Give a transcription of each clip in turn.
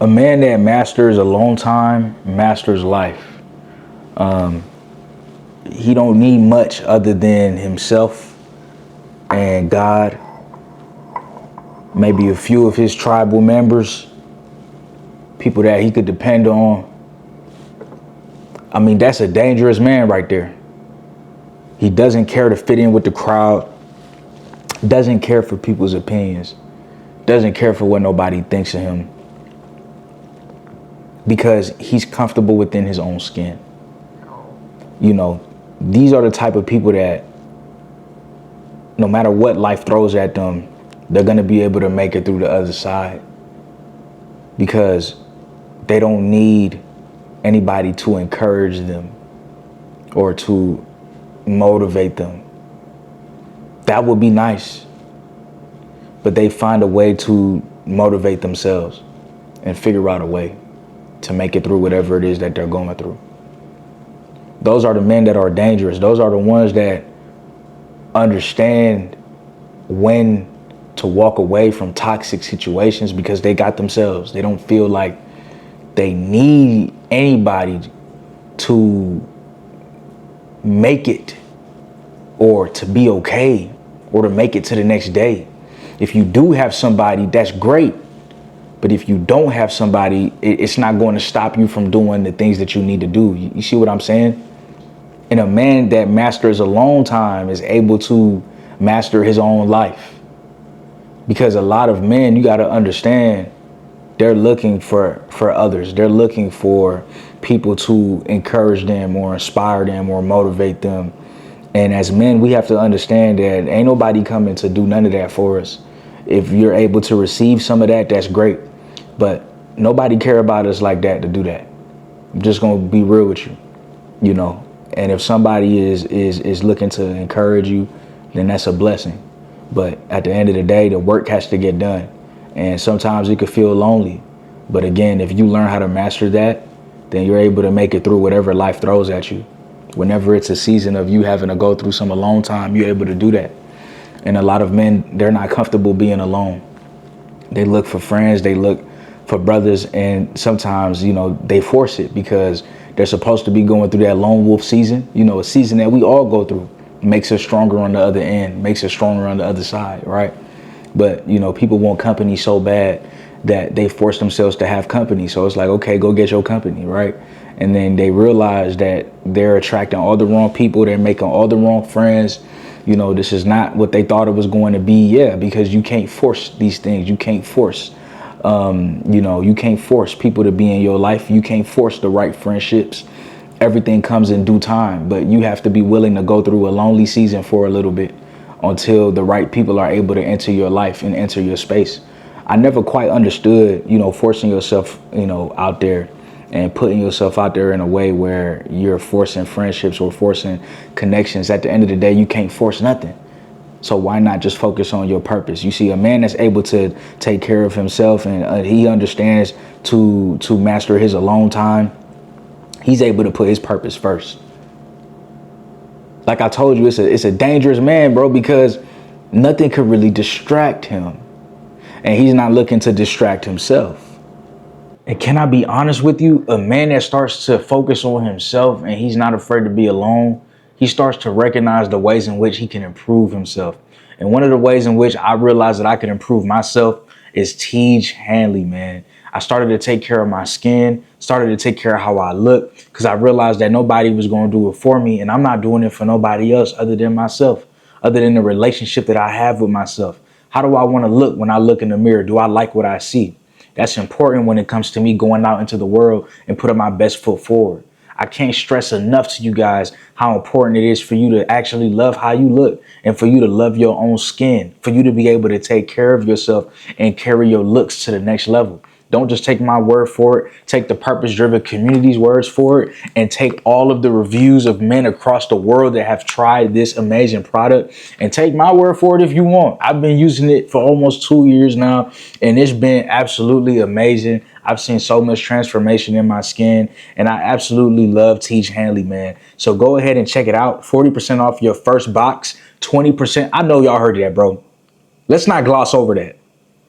A man that masters alone time masters life. He don't need much other than himself and God, maybe a few of his tribal members, people that he could depend on. I mean, that's a dangerous man right there. He doesn't care to fit in with the crowd, doesn't care for people's opinions, doesn't care for what nobody thinks of him, because he's comfortable within his own skin. You know, these are the type of people that no matter what life throws at them, they're going to be able to make it through the other side, because they don't need anybody to encourage them or to motivate them. That would be nice, but they find a way to motivate themselves and figure out a way to make it through whatever it is that they're going through. Those are the men that are dangerous. Those are the ones that understand when to walk away from toxic situations because they got themselves. They don't feel like they need anybody to make it or to be okay or to make it to the next day. If you do have somebody, that's great. But if you don't have somebody, it's not going to stop you from doing the things that you need to do. You see what I'm saying? And a man that masters alone time is able to master his own life. Because a lot of men, you got to understand, they're looking for others. They're looking for people to encourage them or inspire them or motivate them. And as men, we have to understand that ain't nobody coming to do none of that for us. If you're able to receive some of that, that's great. But nobody care about us like that to do that. I'm just going to be real with you, you know. And if somebody is looking to encourage you, then that's a blessing. But at the end of the day, the work has to get done. And sometimes it could feel lonely. But again, if you learn how to master that, then you're able to make it through whatever life throws at you. Whenever it's a season of you having to go through some alone time, you're able to do that. And a lot of men, they're not comfortable being alone. They look for friends, they look for brothers, and sometimes, you know, they force it because they're supposed to be going through that lone wolf season, you know, a season that we all go through. Makes us stronger on the other end, makes us stronger on the other side, right? But, you know, people want company so bad that they force themselves to have company. So it's like, okay, go get your company, right? And then they realize that they're attracting all the wrong people. They're making all the wrong friends. You know, this is not what they thought it was going to be. Yeah, because you can't force these things. You can't force, you can't force people to be in your life. You can't force the right friendships. Everything comes in due time, but you have to be willing to go through a lonely season for a little bit until the right people are able to enter your life and enter your space. I never quite understood, you know, forcing yourself, you know, out there and putting yourself out there in a way where you're forcing friendships or forcing connections. At the end of the day, you can't force nothing. So why not just focus on your purpose? You see, a man that's able to take care of himself and he understands to master his alone time, he's able to put his purpose first. Like I told you, it's a dangerous man, bro, because nothing could really distract him. And he's not looking to distract himself. And can I be honest with you? A man that starts to focus on himself and he's not afraid to be alone, he starts to recognize the ways in which he can improve himself. And one of the ways in which I realized that I could improve myself is Tej Hanley, man. I started to take care of my skin, started to take care of how I look, because I realized that nobody was going to do it for me. And I'm not doing it for nobody else other than myself, other than the relationship that I have with myself. How do I want to look when I look in the mirror? Do I like what I see? That's important when it comes to me going out into the world and putting my best foot forward. I can't stress enough to you guys how important it is for you to actually love how you look and for you to love your own skin, for you to be able to take care of yourself and carry your looks to the next level. Don't just take my word for it. Take the purpose-driven community's words for it and take all of the reviews of men across the world that have tried this amazing product and take my word for it if you want. I've been using it for almost 2 years now and it's been absolutely amazing. I've seen so much transformation in my skin and I absolutely love Tej Hanley, man. So go ahead and check it out. 40% off your first box, 20%. I know y'all heard that, bro. Let's not gloss over that.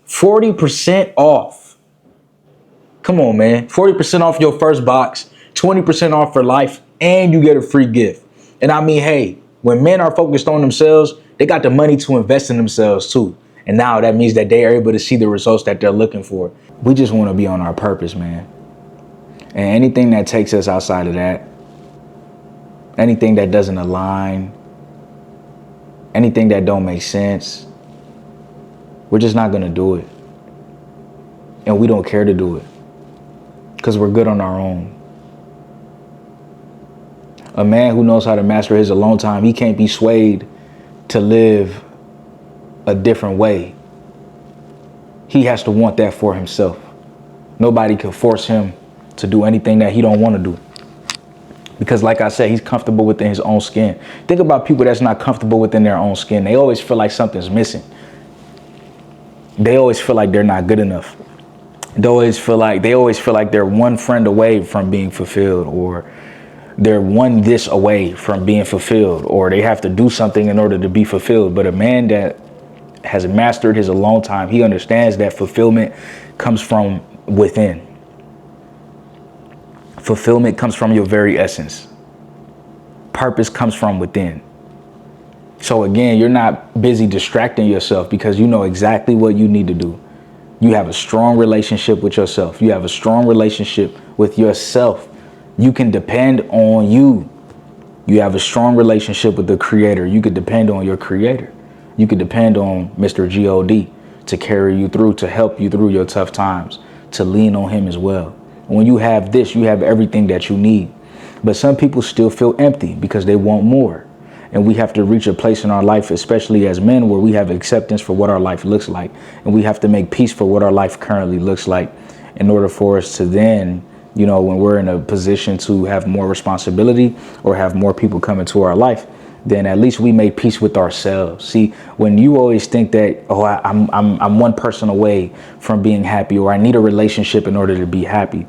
40% off. Come on, man. 40% off your first box, 20% off for life, and you get a free gift. And I mean, hey, when men are focused on themselves, they got the money to invest in themselves too. And now that means that they are able to see the results that they're looking for. We just want to be on our purpose, man. And anything that takes us outside of that, anything that doesn't align, anything that don't make sense, we're just not going to do it. And we don't care to do it because we're good on our own. A man who knows how to master his alone time, he can't be swayed to live a different way. He has to want that for himself. Nobody can force him to do anything that he don't want to do. Because like I said, he's comfortable within his own skin. Think about people that's not comfortable within their own skin. They always feel like something's missing. They always feel like they're not good enough. They always feel like they're one friend away from being fulfilled, or they're one this away from being fulfilled, or they have to do something in order to be fulfilled. But a man that has mastered his alone time, he understands that fulfillment comes from within. Fulfillment comes from your very essence. Purpose comes from within. So again, you're not busy distracting yourself because you know exactly what you need to do. You have a strong relationship with yourself. You have a strong relationship with yourself. You can depend on you. You have a strong relationship with the creator. You could depend on your creator. You could depend on Mr. G.O.D. to carry you through, to help you through your tough times, to lean on him as well. When you have this, you have everything that you need. But some people still feel empty because they want more. And we have to reach a place in our life, especially as men, where we have acceptance for what our life looks like. And we have to make peace for what our life currently looks like in order for us to then, you know, when we're in a position to have more responsibility or have more people come into our life, then at least we make peace with ourselves. See, when you always think that, oh, I'm one person away from being happy, or I need a relationship in order to be happy,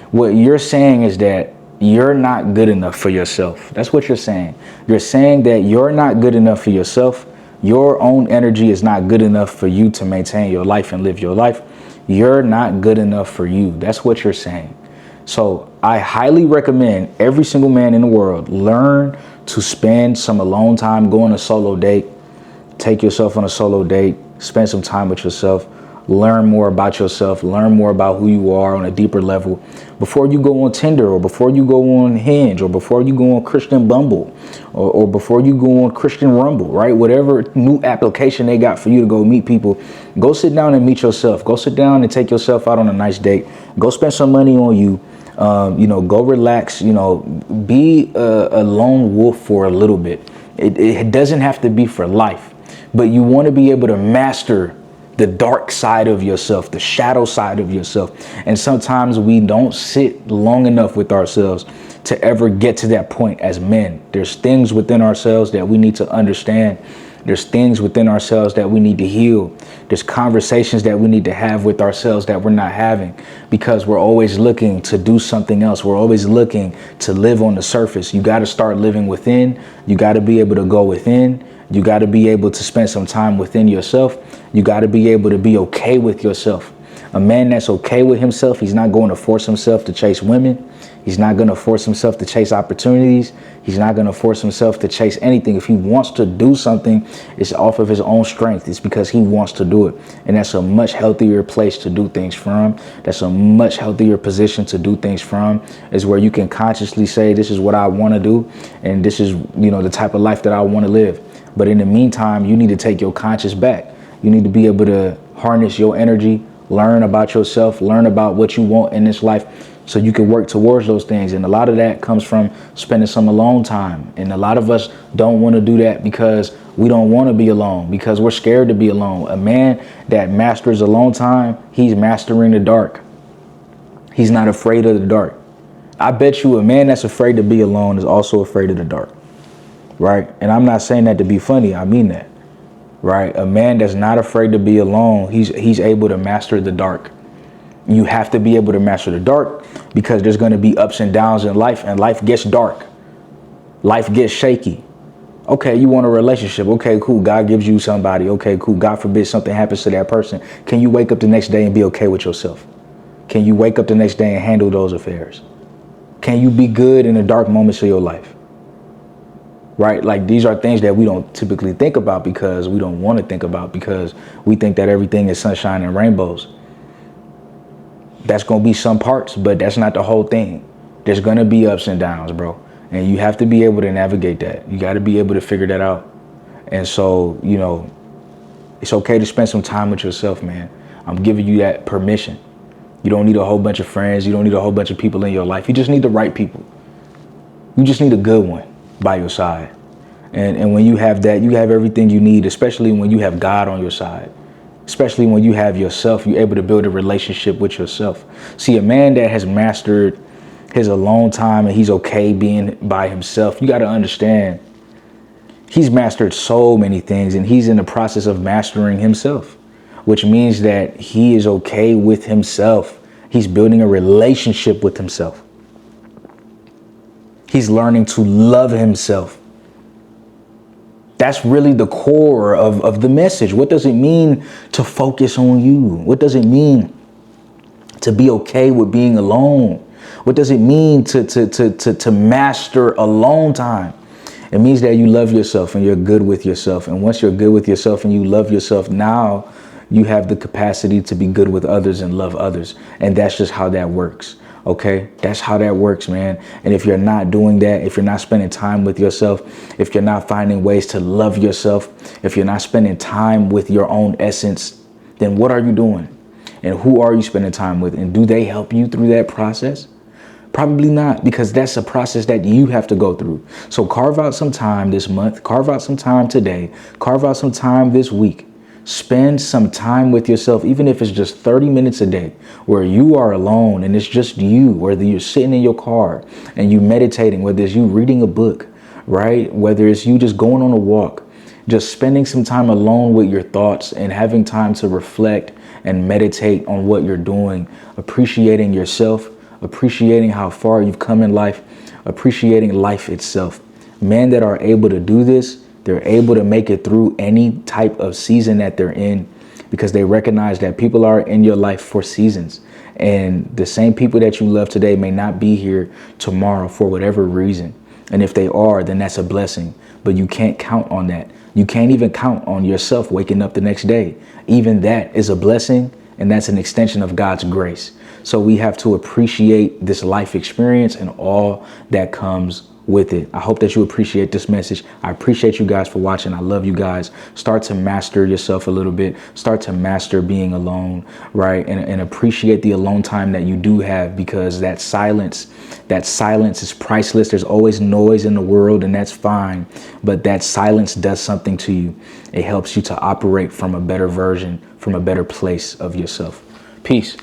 what you're saying is that you're not good enough for yourself. That's what you're saying. You're saying that you're not good enough for yourself. Your own energy is not good enough for you to maintain your life and live your life. You're not good enough for you. That's what you're saying. So I highly recommend every single man in the world learn to spend some alone time, go on a solo date, take yourself on a solo date, spend some time with yourself, learn more about yourself, learn more about who you are on a deeper level before you go on Tinder, or before you go on Hinge, or before you go on Christian Bumble, or before you go on Christian Rumble, right? Whatever new application they got for you to go meet people, go sit down and meet yourself. Go sit down and take yourself out on a nice date. Go spend some money on you. Go relax, be a lone wolf for a little bit. It doesn't have to be for life, but you want to be able to master the dark side of yourself, the shadow side of yourself. And sometimes we don't sit long enough with ourselves to ever get to that point as men. There's things within ourselves that we need to understand. There's things within ourselves that we need to heal. There's conversations that we need to have with ourselves that we're not having because we're always looking to do something else. We're always looking to live on the surface. You got to start living within. You got to be able to go within. You got to be able to spend some time within yourself. You got to be able to be okay with yourself. A man that's okay with himself, he's not going to force himself to chase women. He's not going to force himself to chase opportunities. He's not going to force himself to chase anything. If he wants to do something, it's off of his own strength. It's because he wants to do it. And that's a much healthier place to do things from. That's a much healthier position to do things from, is where you can consciously say, this is what I want to do. And this is, the type of life that I want to live. But in the meantime, you need to take your conscious back. You need to be able to harness your energy, learn about yourself, learn about what you want in this life so you can work towards those things. And a lot of that comes from spending some alone time. And a lot of us don't want to do that because we don't want to be alone, because we're scared to be alone. A man that masters alone time, he's mastering the dark. He's not afraid of the dark. I bet you a man that's afraid to be alone is also afraid of the dark. Right? And I'm not saying that to be funny. I mean that. Right? A man that's not afraid to be alone, he's able to master the dark. You have to be able to master the dark because there's going to be ups and downs in life, and life gets dark. Life gets shaky. Okay, you want a relationship. Okay, cool. God gives you somebody. Okay, cool. God forbid something happens to that person. Can you wake up the next day and be okay with yourself? Can you wake up the next day and handle those affairs? Can you be good in the dark moments of your life? Right? Like, these are things that we don't typically think about because we don't want to think about, because we think that everything is sunshine and rainbows. That's going to be some parts, but that's not the whole thing. There's going to be ups and downs, bro. And you have to be able to navigate that. You got to be able to figure that out. And so, you know, it's okay to spend some time with yourself, man. I'm giving you that permission. You don't need a whole bunch of friends. You don't need a whole bunch of people in your life. You just need the right people. You just need a good one by your side. And when you have that, you have everything you need, especially when you have God on your side. Especially when you have yourself, you're able to build a relationship with yourself. See, a man that has mastered his alone time and he's okay being by himself, you got to understand, he's mastered so many things and he's in the process of mastering himself, which means that he is okay with himself. He's building a relationship with himself. He's learning to love himself. That's really the core of the message. What does it mean to focus on you? What does it mean to be okay with being alone? What does it mean to master alone time? It means that you love yourself and you're good with yourself. And once you're good with yourself and you love yourself, now you have the capacity to be good with others and love others. And that's just how that works. Okay, that's how that works, man. And if you're not doing that, if you're not spending time with yourself, if you're not finding ways to love yourself, if you're not spending time with your own essence, then what are you doing? And who are you spending time with? And do they help you through that process? Probably not, because that's a process that you have to go through. So carve out some time this month, carve out some time today, carve out some time this week. Spend some time with yourself, even if it's just 30 minutes a day where you are alone and it's just you, whether you're sitting in your car and you meditating, whether it's you reading a book, right? Whether it's you just going on a walk, just spending some time alone with your thoughts and having time to reflect and meditate on what you're doing, appreciating yourself, appreciating how far you've come in life, appreciating life itself. Men that are able to do this, they're able to make it through any type of season that they're in, because they recognize that people are in your life for seasons. And the same people that you love today may not be here tomorrow for whatever reason. And if they are, then that's a blessing. But you can't count on that. You can't even count on yourself waking up the next day. Even that is a blessing, and that's an extension of God's grace. So we have to appreciate this life experience and all that comes with it. I hope that you appreciate this message. I appreciate you guys for watching. I love you guys. Start to master yourself a little bit. Start to master being alone, right? And appreciate the alone time that you do have, because that silence is priceless. There's always noise in the world, and that's fine. But that silence does something to you. It helps you to operate from a better version, from a better place of yourself. Peace.